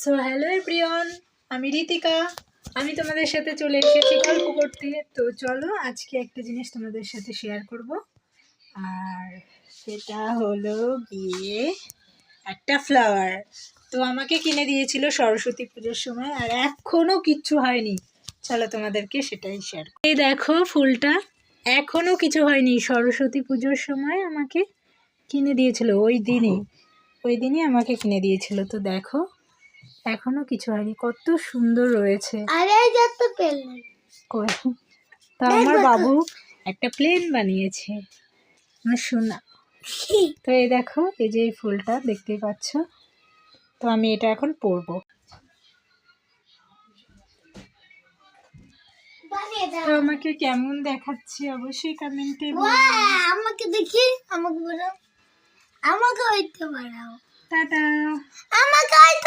So hello everyone, আমি রিতিকা। আমি তোমাদের সাথে চলে এসেছি গল্প করতে। তো চলো আজকে একটা জিনিস তোমাদের সাথে শেয়ার করব, আর সেটা হলো গিয়ে একটা ফ্লাওয়ার। তো আমাকে কিনে দিয়েছিল সরস্বতী পুজোর সময়, আর এখনও কিচ্ছু হয়নি। চলো তোমাদেরকে সেটাই শেয়ার। এই দেখো ফুলটা, এখনও কিছু হয়নি। সরস্বতী পুজোর সময় আমাকে কিনে দিয়েছিল, ওই দিনই আমাকে কিনে দিয়েছিল। তো দেখো এখনো কিছু হয়নি, কত সুন্দর রয়েছে। আরে যত পেলেন কই, তা আমার বাবু একটা প্লেন বানিয়েছে, আমার সোনা। তো এই দেখো, এই যে এই ফুলটা দেখতেই পাচ্ছ। তো আমি এটা এখন পরবো। তো আমাকে কেমন দেখাচ্ছে অবশ্যই কমেন্টে বলবে। আমাকে দেখি, আমাকে বলো, আমাকে হইতে পারাও, টাটা। আমাকে হইতে